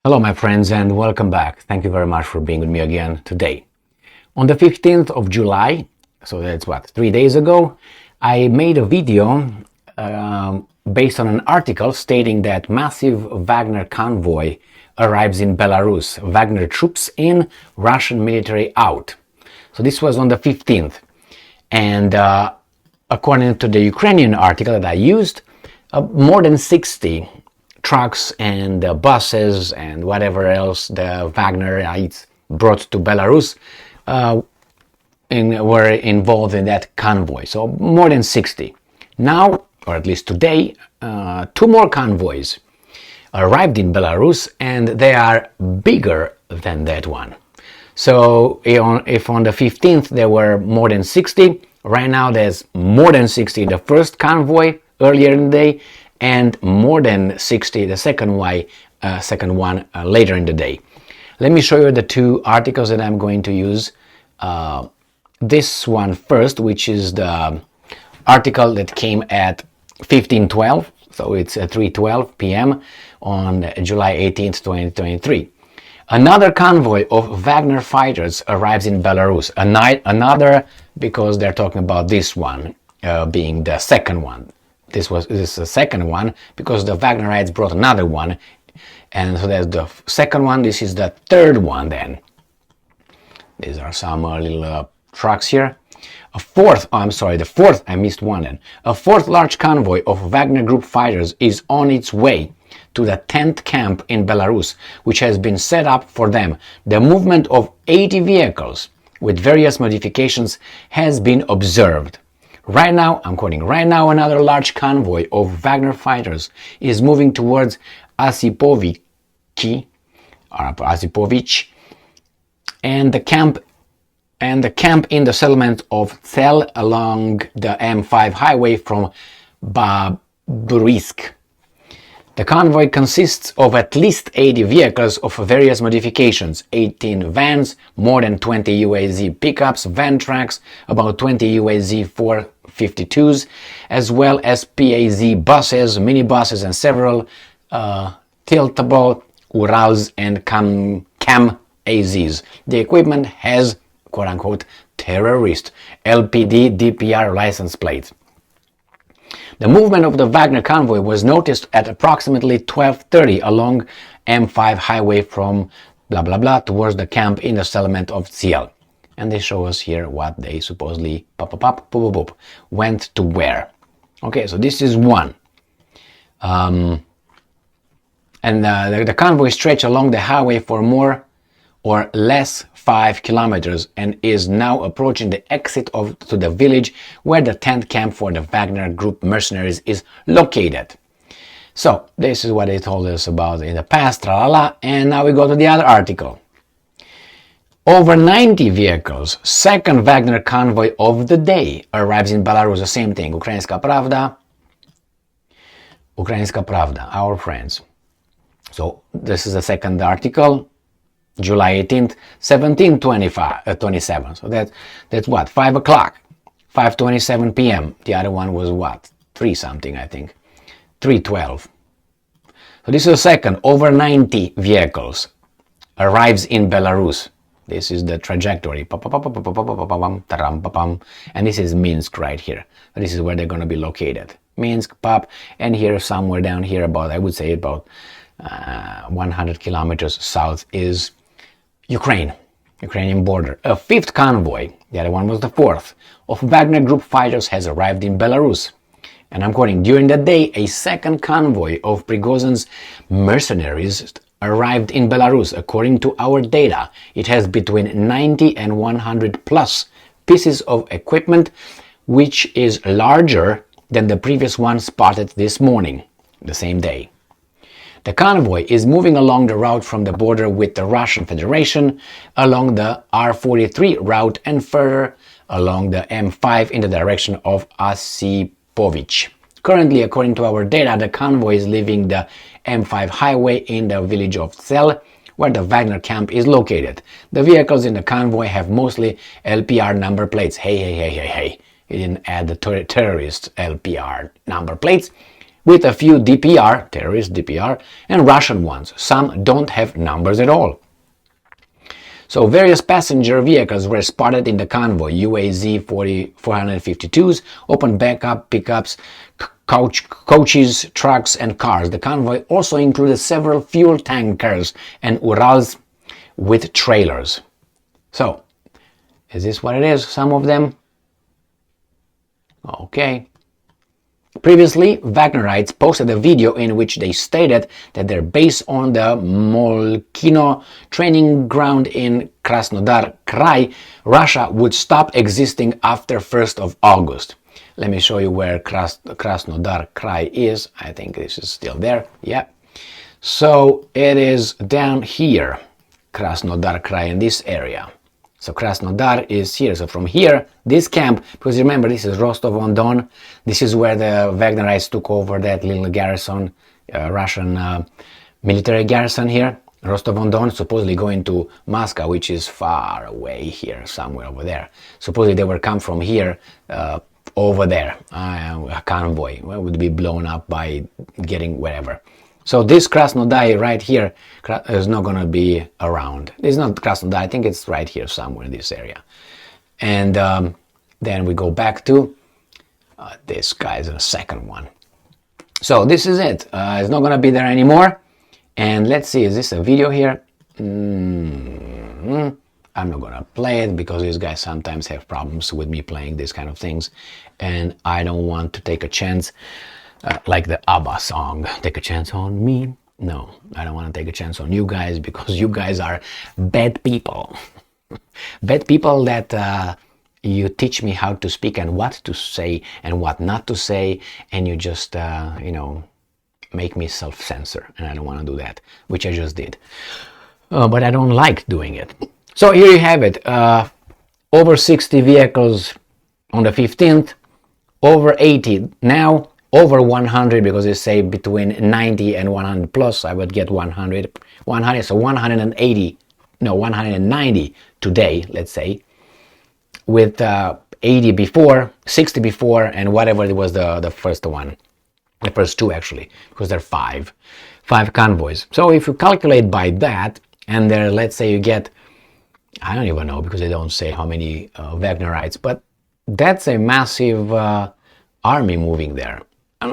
Hello my friends and welcome back. Thank you very much for being with me again today. On the 15th of July, so that's 3 days ago, I made a video based on an article stating that Massive Wagner convoy arrives in Belarus, Wagner troops in, Russian military out. So this was on the 15th, and according to the Ukrainian article that I used, more than 60 trucks and buses and whatever else the Wagnerites brought to Belarus were involved in that convoy. So more than 60. Now, or at least today, two more convoys arrived in Belarus, and they are bigger than that one. So if on the 15th there were more than 60, right now there's more than 60 in the first convoy earlier in the day, and more than 60 the second one later in the day. Let me show you the two articles that I'm going to use. This one first, which is the article that came at 15:12, so it's 3:12 p.m. on July 18th, 2023. Another convoy of Wagner fighters arrives in Belarus. Another, because they're talking about this one being the second one. This is the second one because the Wagnerites brought another one, and so that's the second one. This is the third one then. These are some little trucks here. The fourth, I missed one then. A fourth large convoy of Wagner Group fighters is on its way to the 10th camp in Belarus, which has been set up for them. The movement of 80 vehicles with various modifications has been observed. Right now, I'm quoting, right now another large convoy of Wagner fighters is moving towards Osipovich and the camp in the settlement of Cel along the M5 highway from Baburisk. The convoy consists of at least 80 vehicles of various modifications, 18 vans, more than 20 UAZ pickups, van trucks, about 20 UAZ 452s, as well as PAZ buses, minibuses, and several tiltable Urals and Cam AZs. The equipment has, quote-unquote, terrorist LPD DPR license plates. The movement of the Wagner convoy was noticed at approximately 12:30 along M5 highway from blah blah blah towards the camp in the settlement of Ciel. And they show us here what they supposedly went to where. Okay, so this is one. And the convoy stretched along the highway for more or less 5 kilometers and is now approaching the exit to the village where the 10th camp for the Wagner Group mercenaries is located. So this is what they told us about in the past, and now we go to the other article. Over 90 vehicles, second Wagner convoy of the day arrives in Belarus. The same thing, Ukrainska Pravda, our friends. So this is the second article. July 18th, 17:27. So that's what, 5 o'clock, 5:27 p.m. The other one was what, 3 something, I think, 3:12. So this is the second. Over 90 vehicles arrives in Belarus. This is the trajectory. And this is Minsk right here. So this is where they're going to be located. Minsk, and here somewhere down here about, I would say about 100 kilometers south is Ukrainian border. A fifth convoy, the other one was the fourth, of Wagner Group fighters has arrived in Belarus. And I'm quoting, during the day, a second convoy of Prigozhin's mercenaries arrived in Belarus. According to our data, it has between 90 and 100 plus pieces of equipment, which is larger than the previous one spotted this morning, the same day. The convoy is moving along the route from the border with the Russian Federation, along the R43 route, and further along the M5 in the direction of Osipovich. Currently, according to our data, the convoy is leaving the M5 highway in the village of Cel, where the Wagner camp is located. The vehicles in the convoy have mostly LPR number plates. Hey. He didn't add the terrorist LPR number plates, with a few DPR, terrorist DPR, and Russian ones. Some don't have numbers at all. So various passenger vehicles were spotted in the convoy: UAZ 452s, open backup pickups, coaches, trucks, and cars. The convoy also included several fuel tankers and Urals with trailers. So, is this what it is? Some of them? Okay. Previously, Wagnerites posted a video in which they stated that they're based on the Molkino training ground in Krasnodar Krai, Russia, would stop existing after 1st of August. Let me show you where Krasnodar Krai is. I think this is still there. Yeah. So it is down here, Krasnodar Krai, in this area. So Krasnodar is here. So from here, this camp, because remember, this is Rostov-on-Don. This is where the Wagnerites took over that little garrison, Russian military garrison here. Rostov-on-Don, supposedly going to Moscow, which is far away here, somewhere over there. Supposedly they will come from here over there. A convoy would be blown up by getting wherever. So this Krasnodar right here is not going to be around. It's not Krasnodar, I think it's right here somewhere in this area. And then we go back to this guy's the second one. So this is it. It's not going to be there anymore. And let's see, is this a video here? I'm not going to play it because these guys sometimes have problems with me playing these kind of things. And I don't want to take a chance. Like the ABBA song, take a chance on me. No, I don't want to take a chance on you guys because you guys are bad people. Bad people that you teach me how to speak and what to say and what not to say, and you just, make me self-censor, and I don't want to do that, which I just did. But I don't like doing it. So here you have it. Over 60 vehicles on the 15th, over 80 now, over 100, because they say between 90 and 100 plus, I would get 100, so 190 today, let's say, with 80 before, 60 before, and whatever it was the first one, the first two actually, because there are five convoys. So if you calculate by that, and there, let's say you get, I don't even know, because they don't say how many Wagnerites, but that's a massive army moving there.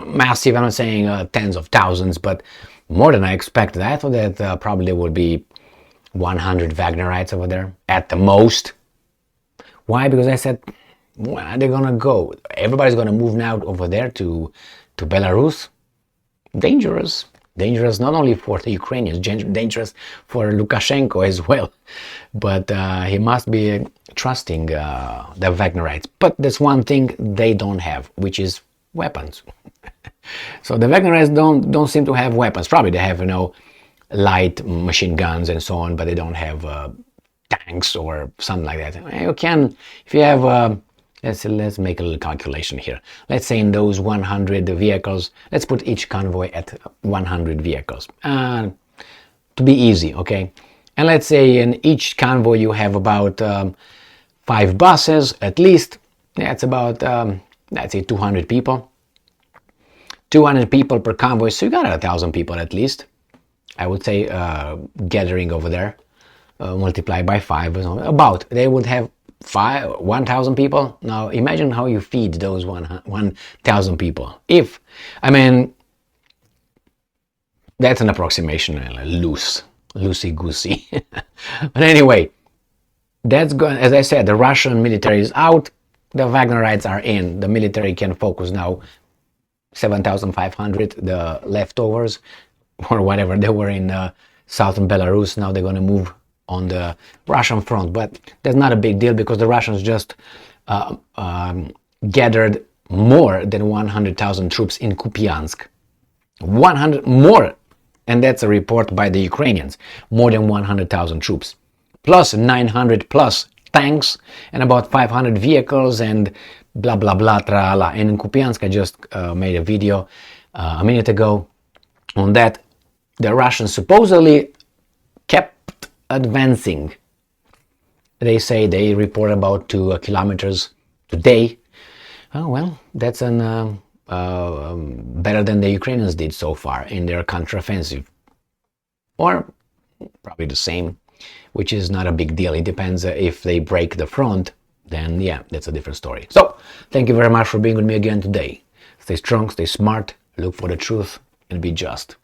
Massive, I'm not saying tens of thousands, but more than I expect. I thought that probably there would be 100 Wagnerites over there at the most. Why? Because I said, where are they gonna go? Everybody's gonna move now over there to Belarus. Dangerous not only for the Ukrainians, dangerous for Lukashenko as well. But he must be trusting the Wagnerites. But there's one thing they don't have, which is weapons. So the Wagnerites don't seem to have weapons. Probably they have light machine guns and so on, but they don't have tanks or something like that. You can, if you have let's make a little calculation here. Let's say in those 100 vehicles, let's put each convoy at 100 vehicles to be easy, okay? And let's say in each convoy you have about 5 buses at least. That's about let's say 200 people. 200 people per convoy, so you got 1,000 people at least, I would say, gathering over there, multiply by 5, about, they would have 1,000 people. Now imagine how you feed those 1,000 people. That's an approximation, loosey-goosey. But anyway, that's going, as I said, the Russian military is out, the Wagnerites are in, the military can focus now 7,500, the leftovers, or whatever, they were in southern Belarus, now they're going to move on the Russian front, but that's not a big deal because the Russians just gathered more than 100,000 troops in Kupiansk. 100 more, and that's a report by the Ukrainians, more than 100,000 troops, plus 900 plus tanks and about 500 vehicles and blah blah blah tralala. And in Kupiansk, I just made a video a minute ago on that. The Russians supposedly kept advancing. They say they report about 2 kilometers today. Oh well, that's a better than the Ukrainians did so far in their counteroffensive, or probably the same, which is not a big deal. It depends if they break the front, then yeah, that's a different story. So, thank you very much for being with me again today. Stay strong, stay smart, look for the truth, and be just.